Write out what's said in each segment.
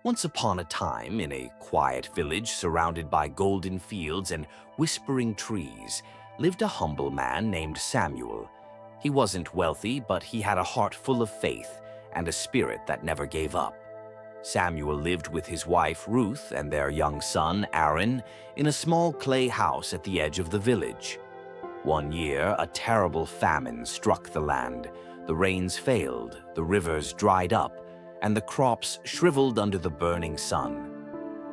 Once upon a time, in a quiet village surrounded by golden fields and whispering trees, lived a humble man named Samuel. He wasn't wealthy, but he had a heart full of faith and a spirit that never gave up. Samuel lived with his wife Ruth and their young son Aaron in a small clay house at the edge of the village. One year, a terrible famine struck the land. The rains failed, the rivers dried up, and the crops shriveled under the burning sun.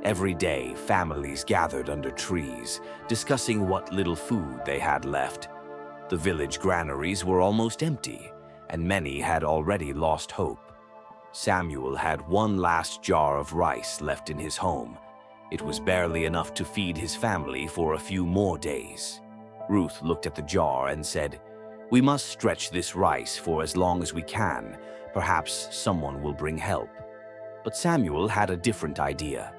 Every day, families gathered under trees, discussing what little food they had left. The village granaries were almost empty, and many had already lost hope. Samuel had one last jar of rice left in his home. It was barely enough to feed his family for a few more days. Ruth looked at the jar and said, "We must stretch this rice for as long as we can. Perhaps someone will bring help." But Samuel had a different idea.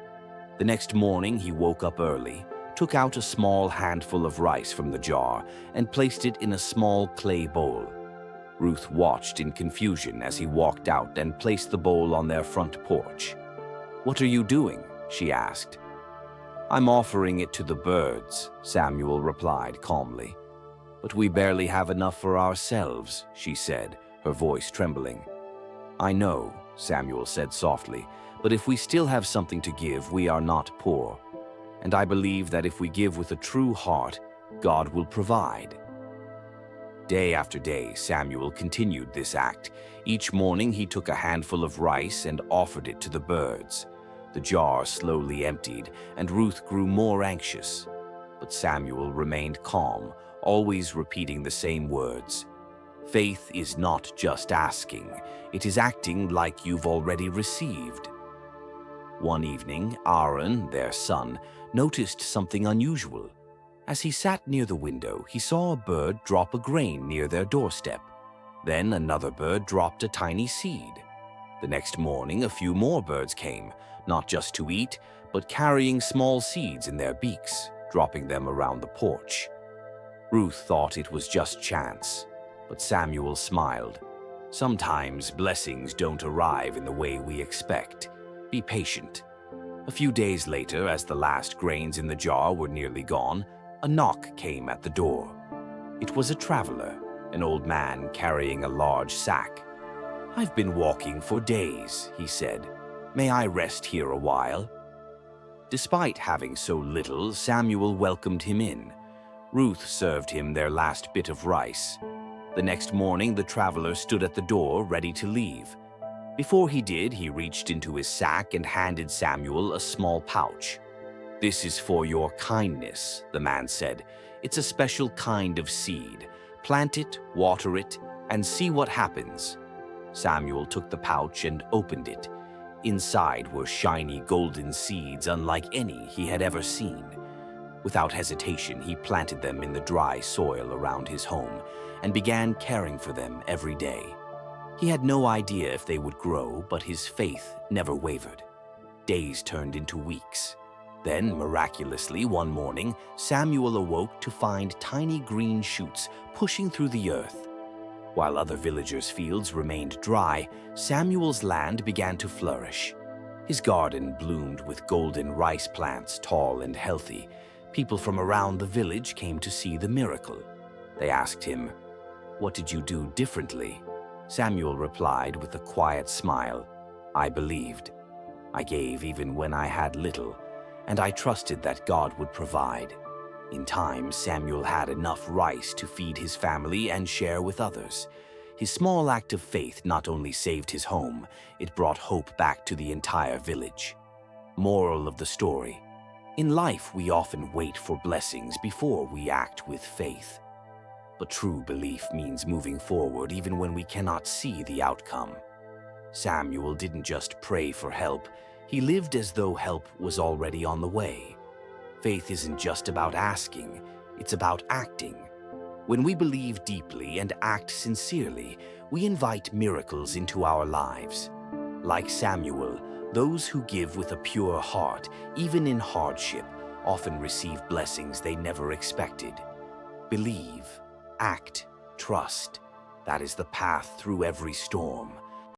The next morning he woke up early, took out a small handful of rice from the jar, and placed it in a small clay bowl. Ruth watched in confusion as he walked out and placed the bowl on their front porch. "What are you doing?" she asked. "I'm offering it to the birds," Samuel replied calmly. "But we barely have enough for ourselves," she said, her voice trembling. "I know," Samuel said softly, "but if we still have something to give, we are not poor. And I believe that if we give with a true heart, God will provide." Day after day, Samuel continued this act. Each morning he took a handful of rice and offered it to the birds. The jar slowly emptied, and Ruth grew more anxious. But Samuel remained calm, always repeating the same words. Faith is not just asking, it is acting like you've already received. One evening, Aaron, their son, noticed something unusual. As he sat near the window, he saw a bird drop a grain near their doorstep. Then another bird dropped a tiny seed. The next morning, a few more birds came, not just to eat, but carrying small seeds in their beaks, dropping them around the porch. Ruth thought it was just chance, but Samuel smiled. Sometimes blessings don't arrive in the way we expect. Be patient. A few days later, as the last grains in the jar were nearly gone, a knock came at the door. It was a traveler, an old man carrying a large sack. "I've been walking for days," he said. "May I rest here a while?" Despite having so little, Samuel welcomed him in. Ruth served him their last bit of rice. The next morning, the traveler stood at the door, ready to leave. Before he did, he reached into his sack and handed Samuel a small pouch. "This is for your kindness," the man said. "It's a special kind of seed. Plant it, water it, and see what happens." Samuel took the pouch and opened it. Inside were shiny golden seeds unlike any he had ever seen. Without hesitation, he planted them in the dry soil around his home and began caring for them every day. He had no idea if they would grow, but his faith never wavered. Days turned into weeks. Then, miraculously, one morning, Samuel awoke to find tiny green shoots pushing through the earth. While other villagers' fields remained dry, Samuel's land began to flourish. His garden bloomed with golden rice plants, tall and healthy. People from around the village came to see the miracle. They asked him, "What did you do differently?" Samuel replied with a quiet smile, "I believed. I gave even when I had little, and I trusted that God would provide." In time, Samuel had enough rice to feed his family and share with others. His small act of faith not only saved his home, it brought hope back to the entire village. Moral of the story: in life, we often wait for blessings before we act with faith. But true belief means moving forward even when we cannot see the outcome. Samuel didn't just pray for help, he lived as though help was already on the way. Faith isn't just about asking, it's about acting. When we believe deeply and act sincerely, we invite miracles into our lives. Like Samuel, those who give with a pure heart, even in hardship, often receive blessings they never expected. Believe, act, trust. That is the path through every storm.